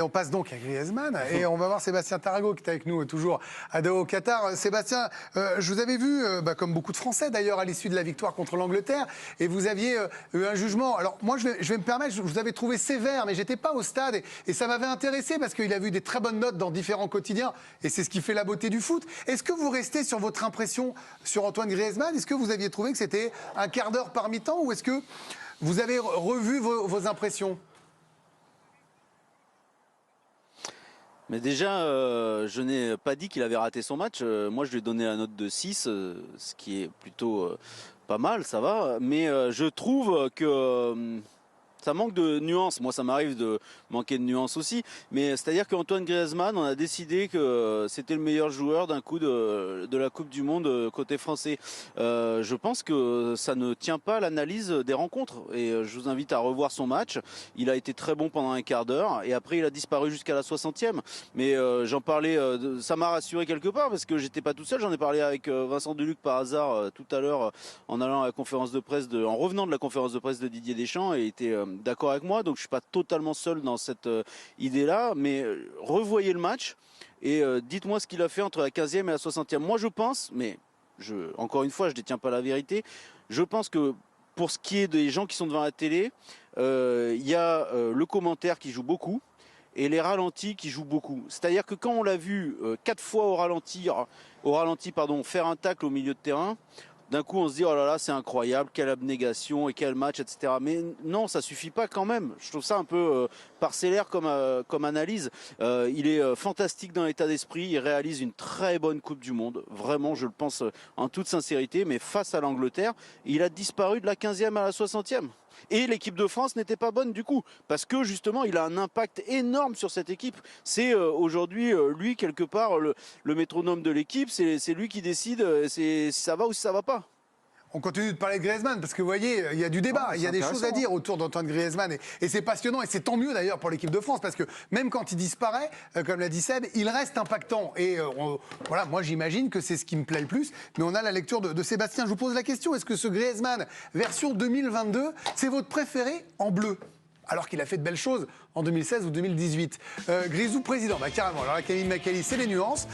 On passe donc à Griezmann et on va voir Sébastien Tarago qui est avec nous toujours à Doha au Qatar. Sébastien, je vous avais vu, comme beaucoup de Français d'ailleurs, à l'issue de la victoire contre l'Angleterre, et vous aviez eu un jugement. Alors moi, je vais me permettre, je vous avais trouvé sévère, mais j'étais pas au stade et ça m'avait intéressé parce qu'il a vu des très bonnes notes dans différents quotidiens et c'est ce qui fait la beauté du foot. Est-ce que vous restez sur votre impression sur Antoine Griezmann? Est-ce que vous aviez trouvé que c'était un quart d'heure par mi-temps ou est-ce que vous avez revu vos impressions? Mais déjà, je n'ai pas dit qu'il avait raté son match. Moi, je lui ai donné la note de 6, ce qui est plutôt pas mal, ça va. Mais je trouve que ça manque de nuances. Moi, ça m'arrive de manquer de nuances aussi. Mais c'est-à-dire qu'Antoine Griezmann, on a décidé que c'était le meilleur joueur d'un coup de la Coupe du Monde côté français. Je pense que ça ne tient pas à l'analyse des rencontres. Et je vous invite à revoir son match. Il a été très bon pendant un quart d'heure. Et après, il a disparu jusqu'à la 60e. Mais j'en parlais, ça m'a rassuré quelque part parce que j'étais pas tout seul. J'en ai parlé avec Vincent Deluc par hasard tout à l'heure en allant à la conférence de presse, en revenant de la conférence de presse de Didier Deschamps et il était d'accord avec moi. Donc je suis pas totalement seul dans cette idée-là. Mais revoyez le match et dites-moi ce qu'il a fait entre la 15e et la 60e. Moi je pense, mais encore une fois, je ne détiens pas la vérité. Je pense que pour ce qui est des gens qui sont devant la télé, il y a le commentaire qui joue beaucoup et les ralentis qui jouent beaucoup. C'est-à-dire que quand on l'a vu 4 fois au ralenti faire un tacle au milieu de terrain, d'un coup on se dit oh là là c'est incroyable, quelle abnégation et quel match, etc. Mais non, ça suffit pas quand même. Je trouve ça un peu parcellaire comme analyse. Il est fantastique dans l'état d'esprit, il réalise une très bonne Coupe du Monde, vraiment je le pense en toute sincérité, mais face à l'Angleterre, il a disparu de la 15e à la 60e. Et l'équipe de France n'était pas bonne du coup, parce que justement il a un impact énorme sur cette équipe. C'est aujourd'hui lui quelque part le métronome de l'équipe, c'est lui qui décide si ça va ou si ça va pas. On continue de parler de Griezmann parce que vous voyez, il y a du débat, il y a des choses à dire autour d'Antoine Griezmann et c'est passionnant et c'est tant mieux d'ailleurs pour l'équipe de France parce que même quand il disparaît, comme l'a dit Seb, il reste impactant et voilà, moi j'imagine que c'est ce qui me plaît le plus, mais on a la lecture de Sébastien. Je vous pose la question, est-ce que ce Griezmann version 2022, c'est votre préféré en bleu ? Alors qu'il a fait de belles choses en 2016 ou 2018. Grisou président, bah carrément. Alors là, Camille Macali, c'est les nuances.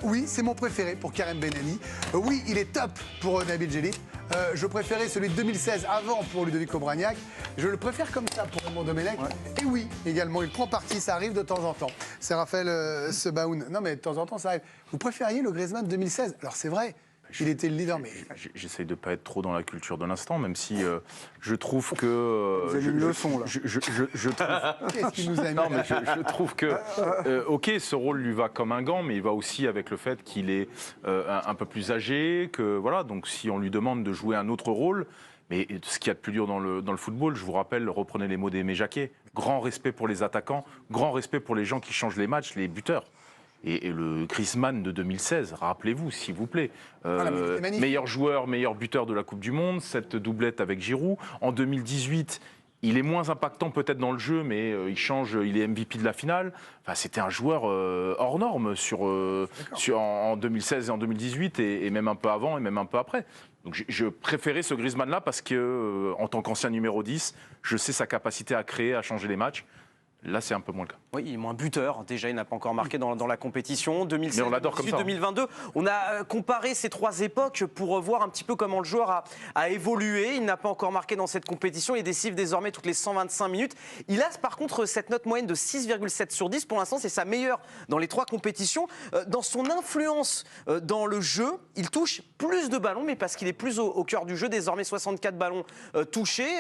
Oui, c'est mon préféré pour Karim Benani. Oui, il est top pour Nabil Djellit. Je préférais celui de 2016 avant pour Ludovic Obraniak. Je le préfère comme ça pour Raymond Domenech. Ouais. Et oui, également, il prend parti, ça arrive de temps en temps. C'est Raphaël Sebaoun. Non, mais de temps en temps, ça arrive. Vous préfériez le Griezmann de 2016 ? Alors c'est vrai. Il était le leader, mais... J'essaye de ne pas être trop dans la culture de l'instant, même si je trouve que... Vous avez une leçon, là. Je trouve... Qu'est-ce qui nous a mis ? Non, mais je trouve que... ok, ce rôle lui va comme un gant, mais il va aussi avec le fait qu'il est un peu plus âgé, que voilà, donc si on lui demande de jouer un autre rôle... Mais ce qu'il y a de plus dur dans le football, je vous rappelle, reprenez les mots d'Aimé Jacquet, grand respect pour les attaquants, grand respect pour les gens qui changent les matchs, les buteurs. Et le Griezmann de 2016, rappelez-vous, s'il vous plaît, meilleur joueur, meilleur buteur de la Coupe du Monde, cette doublette avec Giroud. En 2018, il est moins impactant peut-être dans le jeu, mais il change, il est MVP de la finale. Enfin, c'était un joueur hors norme en 2016 et en 2018, et même un peu avant et même un peu après. Donc je préférais ce Griezmann-là parce que, en tant qu'ancien numéro 10, je sais sa capacité à créer, à changer les matchs. Là, c'est un peu moins le cas. Oui, il est moins buteur. Déjà, il n'a pas encore marqué dans la compétition. 2016, mais on l'adore 2018, comme ça. 2022. On a comparé ces trois époques pour voir un petit peu comment le joueur a évolué. Il n'a pas encore marqué dans cette compétition. Il décide désormais toutes les 125 minutes. Il a par contre cette note moyenne de 6,7 sur 10. Pour l'instant, c'est sa meilleure dans les trois compétitions. Dans son influence dans le jeu, il touche plus de ballons, mais parce qu'il est plus au cœur du jeu. Désormais, 64 ballons touchés.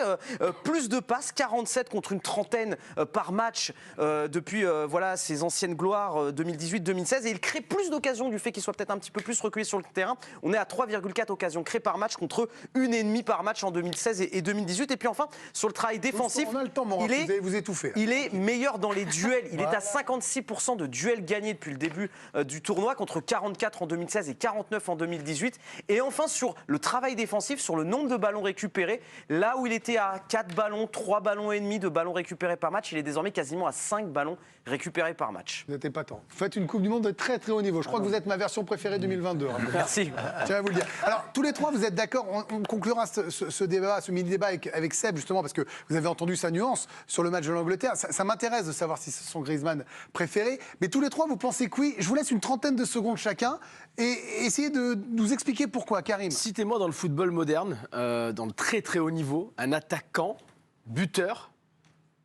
Plus de passes, 47 contre une trentaine par match. Depuis voilà, ses anciennes gloires 2018-2016 et il crée plus d'occasions du fait qu'il soit peut-être un petit peu plus reculé sur le terrain. On est à 3,4 occasions créées par match contre 1,5 par match en 2016 et 2018. Et puis enfin, sur le travail défensif, on a le temps, mon Raph, vous allez vous étouffer, là. Il est meilleur dans les duels. Il est à 56% de duels gagnés depuis le début du tournoi contre 44 en 2016 et 49 en 2018. Et enfin, sur le travail défensif, sur le nombre de ballons récupérés, là où il était à 4 ballons, 3 ballons et demi de ballons récupérés par match, il est désormais quasiment à 5 ballons récupérés par match. Vous êtes épatant. Vous faites une Coupe du Monde de très très haut niveau. Je crois que vous êtes ma version préférée 2022. Merci. Tiens à vous le dire. Alors, tous les trois, vous êtes d'accord. On conclura ce débat, ce mini-débat avec Seb, justement, parce que vous avez entendu sa nuance sur le match de l'Angleterre. Ça m'intéresse de savoir si c'est son Griezmann préféré. Mais tous les trois, vous pensez que oui. Je vous laisse une trentaine de secondes chacun et essayez de nous expliquer pourquoi. Karim. Citez-moi dans le football moderne, dans le très très haut niveau, un attaquant, buteur,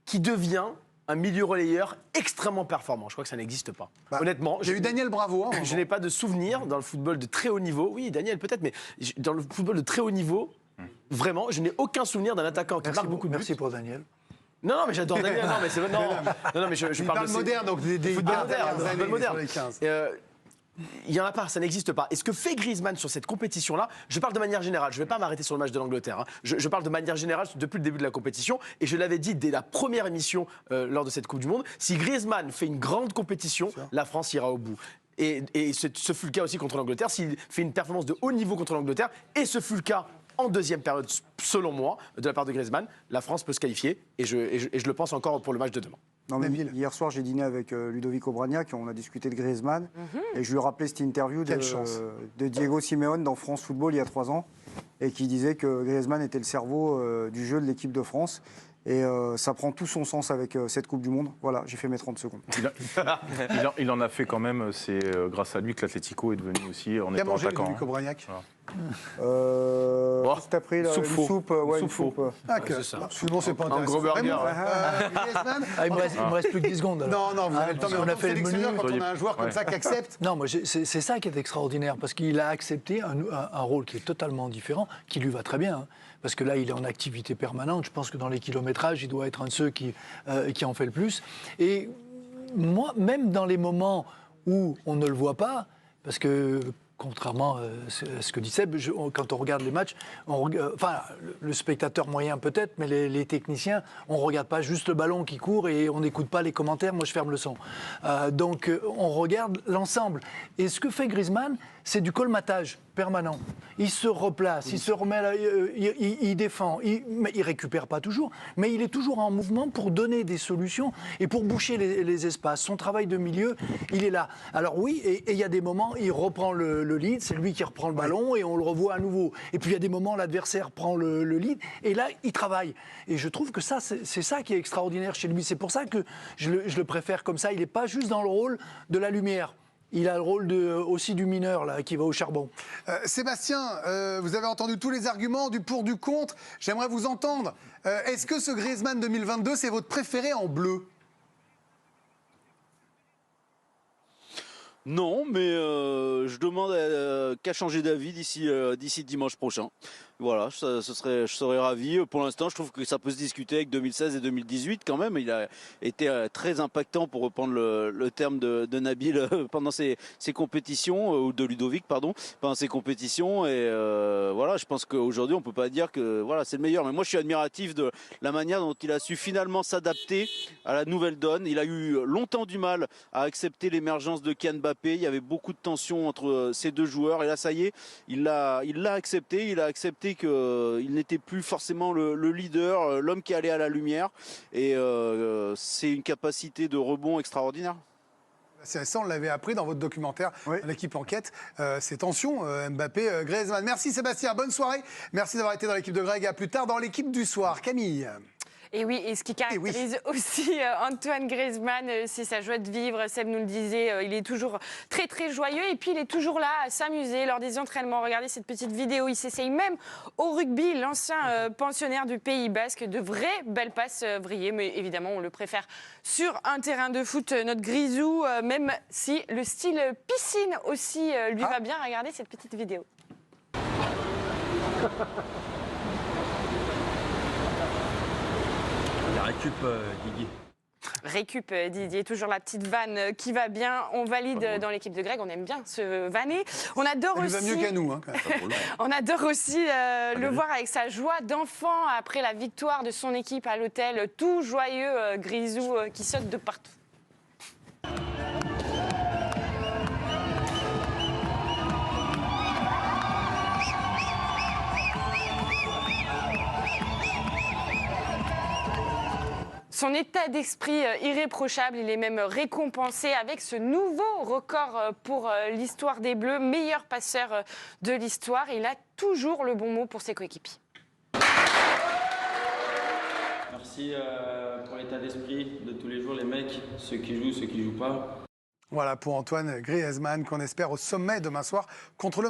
qui devient un milieu relayeur extrêmement performant. Je crois que ça n'existe pas. Honnêtement. J'ai eu Daniel Bravo. Hein, je n'ai pas de souvenir dans le football de très haut niveau. Oui, Daniel peut-être, mais dans le football de très haut niveau, vraiment, je n'ai aucun souvenir d'un attaquant qui marque beaucoup de buts. Merci pour Daniel. Non, mais j'adore Daniel. Non, mais c'est non, mais je parle de moderne, donc des football football moderne. Les 15. Il n'y en a pas, ça n'existe pas. Et ce que fait Griezmann sur cette compétition-là, je parle de manière générale, je ne vais pas m'arrêter sur le match de l'Angleterre, hein. Je parle de manière générale depuis le début de la compétition, et je l'avais dit dès la première émission lors de cette Coupe du Monde, si Griezmann fait une grande compétition, la France ira au bout. Et ce fut le cas aussi contre l'Angleterre, s'il fait une performance de haut niveau contre l'Angleterre, et ce fut le cas en deuxième période, selon moi, de la part de Griezmann, la France peut se qualifier, et je le pense encore pour le match de demain. Non, mais hier soir, j'ai dîné avec Ludovic Obraniak, on a discuté de Griezmann, et je lui ai rappelé cette interview de Diego Simeone dans France Football il y a 3 ans, et qui disait que Griezmann était le cerveau du jeu de l'équipe de France. Et ça prend tout son sens avec cette Coupe du Monde. Voilà, j'ai fait mes 30 secondes. Il en a fait quand même, c'est grâce à lui que l'Atlético est devenu aussi en Qui a étant mangé attaquant. Ludovic Obraniak Juste après, une soupe. Ouais, une soupe. C'est ça. Sinon, c'est pas intéressant. Un gros burger. Griezmann, Il me reste plus que 10 secondes. alors. Non, vous avez le temps, mais on a fait le menu. quand on a un joueur comme ça qui accepte. Non, moi, c'est ça qui est extraordinaire, parce qu'il a accepté un rôle qui est totalement différent, qui lui va très bien. Hein, parce que là, il est en activité permanente. Je pense que dans les kilométrages, il doit être un de ceux qui en fait le plus. Et moi, même dans les moments où on ne le voit pas, parce que contrairement à ce que dit Seb, quand on regarde les matchs, le spectateur moyen peut-être, mais les techniciens, on ne regarde pas juste le ballon qui court et on n'écoute pas les commentaires, moi je ferme le son. Donc on regarde l'ensemble. Et ce que fait Griezmann, c'est du colmatage permanent. Il se replace, il se remet, il défend, mais il récupère pas toujours, mais il est toujours en mouvement pour donner des solutions et pour boucher les espaces. Son travail de milieu, il est là. Alors oui, et il y a des moments, il reprend le lead, c'est lui qui reprend le ballon et on le revoit à nouveau. Et puis il y a des moments, l'adversaire prend le lead et là, il travaille. Et je trouve que ça, c'est ça qui est extraordinaire chez lui. C'est pour ça que je le préfère comme ça. Il n'est pas juste dans le rôle de la lumière. Il a le rôle aussi du mineur là, qui va au charbon. Sébastien, vous avez entendu tous les arguments, du pour, du contre. J'aimerais vous entendre. Est-ce que ce Griezmann 2022, c'est votre préféré en bleu ? Non, mais je demande qu'à changer d'avis d'ici dimanche prochain. Voilà, je serais ravi. Pour l'instant, je trouve que ça peut se discuter avec 2016 et 2018 quand même. Il a été très impactant, pour reprendre le terme de Nabil, pendant ces compétitions, ou de Ludovic, pardon, pendant ces compétitions. Et voilà, je pense qu'aujourd'hui, on ne peut pas dire que voilà, c'est le meilleur. Mais moi, je suis admiratif de la manière dont il a su finalement s'adapter à la nouvelle donne. Il a eu longtemps du mal à accepter l'émergence de Kylian Mbappé. Il y avait beaucoup de tensions entre ces deux joueurs. Et là, ça y est, il l'a accepté. Il a accepté qu'il n'était plus forcément le leader, l'homme qui allait à la lumière. Et c'est une capacité de rebond extraordinaire. Ça, on l'avait appris dans votre documentaire, l'équipe Enquête, ces tensions, Mbappé, Griezmann. Merci Sébastien, bonne soirée. Merci d'avoir été dans l'équipe de Greg. À plus tard dans l'équipe du soir. Camille. Et oui, et ce qui caractérise aussi Antoine Griezmann, c'est sa joie de vivre. Seb nous le disait, il est toujours très très joyeux et puis il est toujours là à s'amuser lors des entraînements. Regardez cette petite vidéo, il s'essaye même au rugby. L'ancien pensionnaire du Pays Basque, de vraies belles passes vrillées, mais évidemment on le préfère sur un terrain de foot, notre Grisou, même si le style piscine aussi lui va bien. Regardez cette petite vidéo. Récup Didier. Récup Didier, toujours la petite vanne qui va bien. On valide dans l'équipe de Greg, on aime bien se vanner. On adore aussi. Il va mieux qu'à nous. Hein, on adore aussi le voir avec sa joie d'enfant après la victoire de son équipe à l'hôtel. Tout joyeux, Grisou qui saute de partout. son état d'esprit irréprochable. Il est même récompensé avec ce nouveau record pour l'histoire des Bleus, meilleur passeur de l'histoire. Il a toujours le bon mot pour ses coéquipiers. Merci pour l'état d'esprit de tous les jours, les mecs, ceux qui jouent pas. Voilà pour Antoine Griezmann qu'on espère au sommet demain soir contre le Maroc.